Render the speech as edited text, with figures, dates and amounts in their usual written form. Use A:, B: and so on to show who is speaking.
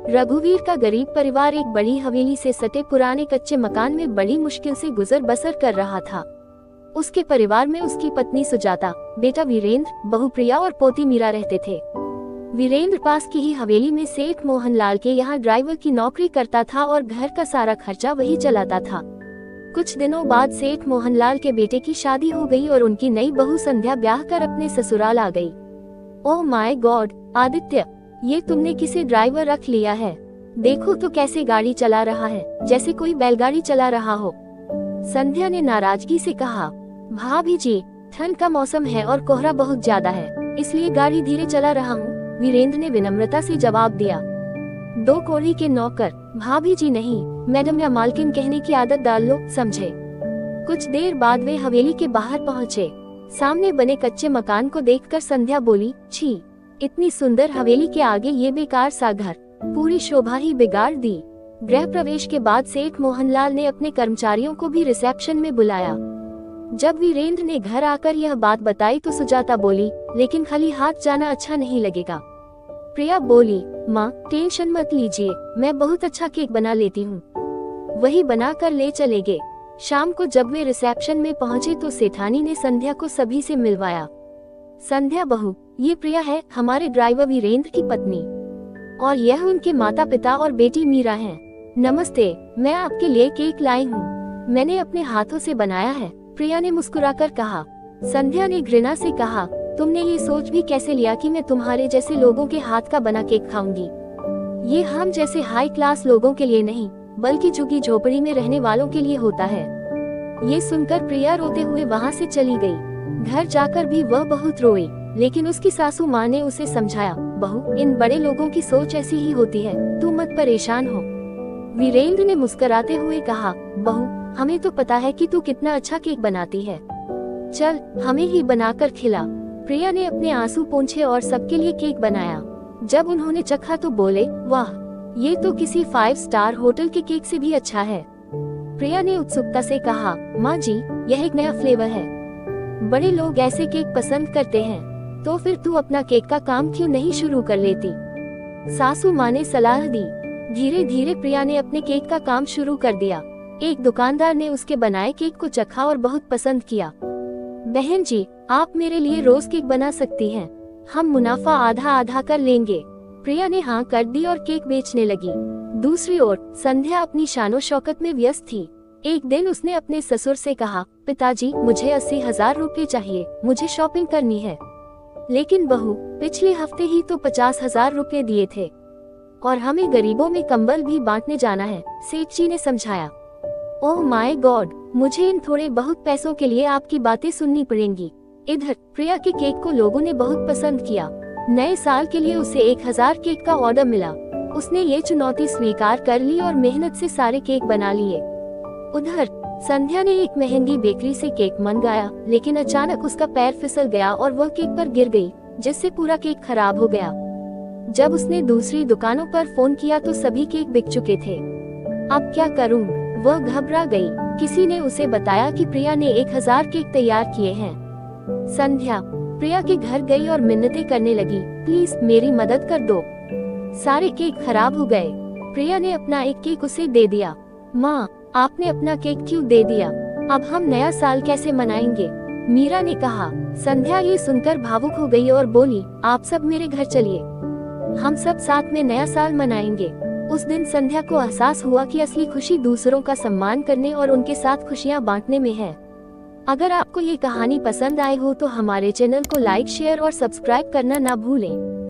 A: रघुवीर का गरीब परिवार एक बड़ी हवेली से सटे पुराने कच्चे मकान में बड़ी मुश्किल से गुजर बसर कर रहा था। उसके परिवार में उसकी पत्नी सुजाता, बेटा वीरेंद्र, बहू प्रिया और पोती मीरा रहते थे। वीरेंद्र पास की ही हवेली में सेठ मोहनलाल के यहाँ ड्राइवर की नौकरी करता था और घर का सारा खर्चा वही चलाता था। कुछ दिनों बाद सेठ मोहनलाल के बेटे की शादी हो गई और उनकी नई बहू संध्या ब्याह कर अपने ससुराल आ गई। ओह माय गॉड आदित्य, ये तुमने किसी ड्राइवर रख लिया है? देखो तो कैसे गाड़ी चला रहा है, जैसे कोई बैलगाड़ी चला रहा हो। संध्या ने नाराजगी से कहा, भाभी जी, ठंड का मौसम है और कोहरा बहुत ज्यादा है, इसलिए गाड़ी धीरे चला रहा हूँ। वीरेंद्र ने विनम्रता से जवाब दिया। दो कोढ़ी के नौकर, भाभी जी नहीं, मैडम या मालकिन कहने की आदत डाल लो, समझे। कुछ देर बाद वे हवेली के बाहर पहुँचे। सामने बने कच्चे मकान को देखकर संध्या बोली, छी, इतनी सुंदर हवेली के आगे ये बेकार सा घर, पूरी शोभा ही बिगाड़ दी। गृह प्रवेश के बाद सेठ मोहनलाल ने अपने कर्मचारियों को भी रिसेप्शन में बुलाया। जब वीरेंद्र ने घर आकर यह बात बताई तो सुजाता बोली, लेकिन खाली हाथ जाना अच्छा नहीं लगेगा। प्रिया बोली, माँ टेंशन मत लीजिए, मैं बहुत अच्छा केक बना लेती हूँ, वही बना कर ले चलेंगे। शाम को जब वे रिसेप्शन में पहुँचे तो सेठानी ने संध्या को सभी से मिलवाया। संध्या बहू, ये प्रिया है, हमारे ड्राइवर वीरेंद्र की पत्नी, और यह उनके माता पिता और बेटी मीरा हैं। नमस्ते, मैं आपके लिए केक लाई हूँ, मैंने अपने हाथों से बनाया है, प्रिया ने मुस्कुराकर कहा। संध्या ने घृणा से कहा, तुमने ये सोच भी कैसे लिया कि मैं तुम्हारे जैसे लोगों के हाथ का बना केक खाऊंगी? ये हम जैसे हाई क्लास लोगों के लिए नहीं, बल्कि झुग्गी झोपड़ी में रहने वालों के लिए होता है। ये सुनकर प्रिया रोते हुए वहाँ से चली गई। घर जाकर भी वह बहुत रोई, लेकिन उसकी सासू माँ ने उसे समझाया, बहू, इन बड़े लोगों की सोच ऐसी ही होती है, तू मत परेशान हो। वीरेंद्र ने मुस्कुराते हुए कहा, बहू, हमें तो पता है कि तू कितना अच्छा केक बनाती है, चल हमें ही बनाकर खिला। प्रिया ने अपने आंसू पोंछे और सबके लिए केक बनाया। जब उन्होंने चखा तो बोले, वाह, ये तो किसी 5 स्टार होटल के केक से भी अच्छा है। प्रिया ने उत्सुकता से कहा, माँ जी, यह एक नया फ्लेवर है, बड़े लोग ऐसे केक पसंद करते हैं, तो फिर तू अपना केक का काम क्यों नहीं शुरू कर लेती? सासू माँ ने सलाह दी। धीरे धीरे प्रिया ने अपने केक का काम शुरू कर दिया। एक दुकानदार ने उसके बनाए केक को चखा और बहुत पसंद किया। बहन जी, आप मेरे लिए रोज केक बना सकती हैं, हम मुनाफा आधा आधा कर लेंगे। प्रिया ने हाँ कर दी और केक बेचने लगी। दूसरी ओर संध्या अपनी शानो शौकत में व्यस्त थी। एक दिन उसने अपने ससुर से कहा, पिताजी, मुझे 80,000 रुपए चाहिए, मुझे शॉपिंग करनी है। लेकिन बहू, पिछले हफ्ते ही तो 50,000 रुपए दिए थे, और हमें गरीबों में कंबल भी बांटने जाना है, सेठ जी ने समझाया। ओह माय गॉड, मुझे इन थोड़े बहुत पैसों के लिए आपकी बातें सुननी पड़ेंगी। इधर प्रिया के केक को लोगों ने बहुत पसंद किया। नए साल के लिए उसे 1000 केक का ऑर्डर मिला। उसने ये चुनौती स्वीकार कर ली और मेहनत से सारे केक बना लिए। उधर संध्या ने एक महंगी बेकरी से केक मंगाया, लेकिन अचानक उसका पैर फिसल गया और वह केक पर गिर गई, जिससे पूरा केक खराब हो गया। जब उसने दूसरी दुकानों पर फोन किया तो सभी केक बिक चुके थे। अब क्या करूं? वह घबरा गई। किसी ने उसे बताया कि प्रिया ने 1000 केक तैयार किए हैं। संध्या प्रिया के घर गई और मिन्नतें करने लगी, प्लीज मेरी मदद कर दो, सारे केक खराब हो गए। प्रिया ने अपना एक केक उसे दे दिया। माँ, आपने अपना केक क्यों दे दिया? अब हम नया साल कैसे मनाएंगे? मीरा ने कहा। संध्या ये सुनकर भावुक हो गई और बोली, आप सब मेरे घर चलिए, हम सब साथ में नया साल मनाएंगे। उस दिन संध्या को एहसास हुआ कि असली खुशी दूसरों का सम्मान करने और उनके साथ खुशियां बांटने में है। अगर आपको ये कहानी पसंद आई हो तो हमारे चैनल को लाइक, शेयर और सब्सक्राइब करना ना भूलें।